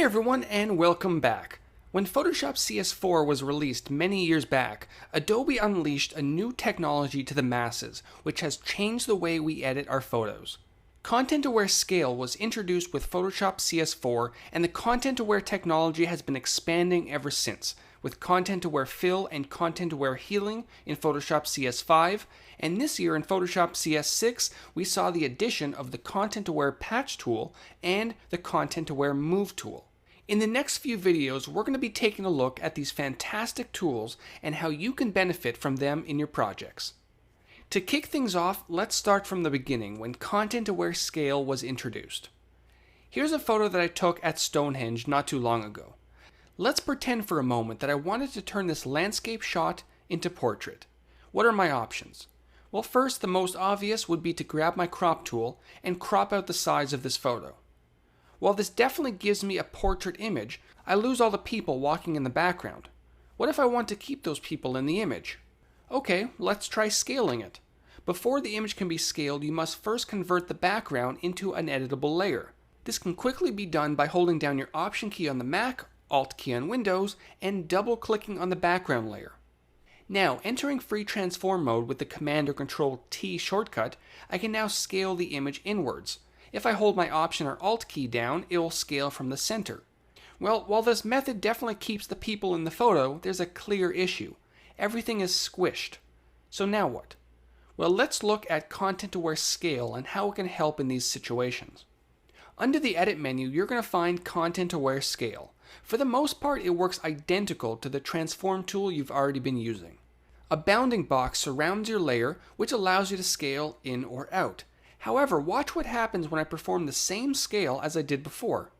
everyone, and welcome back. When Photoshop CS4 was released many years back, Adobe unleashed a new technology to the masses, which has changed the way we edit our photos. Content-aware scale was introduced with Photoshop CS4, and the content-aware technology has been expanding ever since, with content-aware fill and content-aware healing in Photoshop CS5, and this year in Photoshop CS6, we saw the addition of the content-aware patch tool and the content-aware move tool. In the next few videos, we're going to be taking a look at these fantastic tools and how you can benefit from them in your projects. To kick things off, let's start from the beginning when content-aware scale was introduced. Here's a photo that I took at Stonehenge not too long ago. Let's pretend for a moment that I wanted to turn this landscape shot into portrait. What are my options? Well, first, the most obvious would be to grab my crop tool and crop out the size of this photo. While this definitely gives me a portrait image, I lose all the people walking in the background. What if I want to keep those people in the image? Okay, let's try scaling it. Before the image can be scaled, you must first convert the background into an editable layer. This can quickly be done by holding down your Option key on the Mac, Alt key on Windows, and double-clicking on the background layer. Now, entering free transform mode with the Command or Control T shortcut, I can now scale the image inwards. If I hold my Option or Alt key down, it will scale from the center. Well, while this method definitely keeps the people in the photo, there's a clear issue. Everything is squished. So now what? Well, let's look at content-aware scale and how it can help in these situations. Under the Edit menu, you're going to find content-aware scale. For the most part, it works identical to the transform tool you've already been using. A bounding box surrounds your layer, which allows you to scale in or out. However, watch what happens when I perform the same scale as I did before.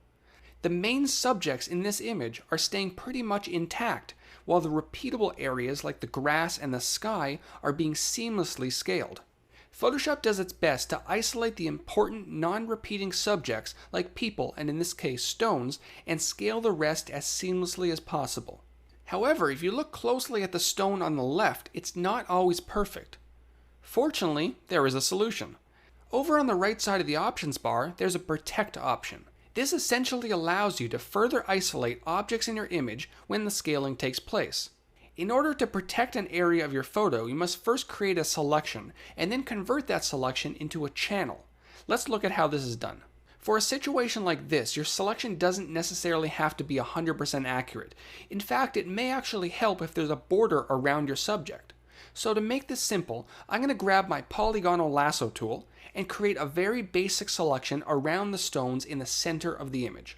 The main subjects in this image are staying pretty much intact, while the repeatable areas like the grass and the sky are being seamlessly scaled. Photoshop does its best to isolate the important non-repeating subjects like people, and in this case stones, and scale the rest as seamlessly as possible. However, if you look closely at the stone on the left, it's not always perfect. Fortunately, there is a solution. Over on the right side of the options bar, there's a Protect option. This essentially allows you to further isolate objects in your image when the scaling takes place. In order to protect an area of your photo, you must first create a selection, and then convert that selection into a channel. Let's look at how this is done. For a situation like this, your selection doesn't necessarily have to be 100% accurate. In fact, it may actually help if there's a border around your subject. So to make this simple, I'm going to grab my polygonal lasso tool and create a very basic selection around the stones in the center of the image.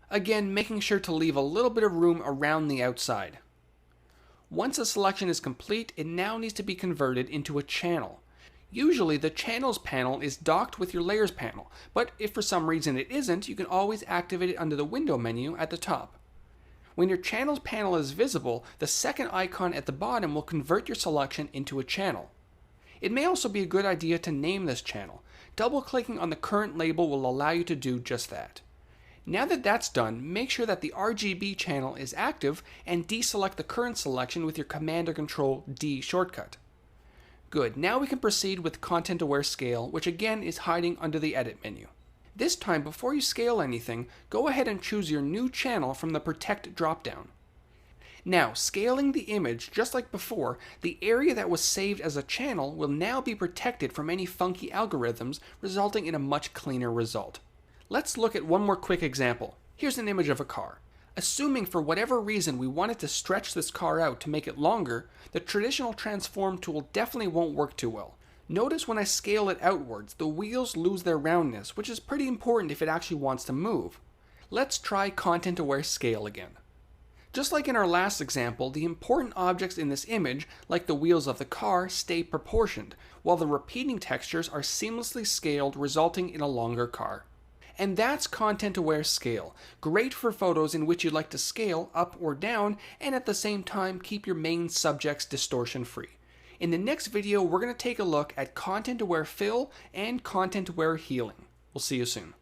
Again, making sure to leave a little bit of room around the outside. Once a selection is complete, it now needs to be converted into a channel. Usually the Channels panel is docked with your Layers panel, but if for some reason it isn't, you can always activate it under the Window menu at the top. When your Channels panel is visible, the second icon at the bottom will convert your selection into a channel. It may also be a good idea to name this channel. Double-clicking on the current label will allow you to do just that. Now that that's done, make sure that the RGB channel is active and deselect the current selection with your Command or Control D shortcut. Good, now we can proceed with content-aware scale, which again is hiding under the Edit menu. This time, before you scale anything, go ahead and choose your new channel from the Protect dropdown. Now, scaling the image just like before, the area that was saved as a channel will now be protected from any funky algorithms, resulting in a much cleaner result. Let's look at one more quick example. Here's an image of a car. Assuming for whatever reason we wanted to stretch this car out to make it longer, the traditional transform tool definitely won't work too well. Notice when I scale it outwards, the wheels lose their roundness, which is pretty important if it actually wants to move. Let's try content-aware scale again. Just like in our last example, the important objects in this image, like the wheels of the car, stay proportioned, while the repeating textures are seamlessly scaled, resulting in a longer car. And that's content-aware scale, great for photos in which you'd like to scale up or down, and at the same time keep your main subjects distortion-free. In the next video, we're going to take a look at content-aware fill and content-aware healing. We'll see you soon.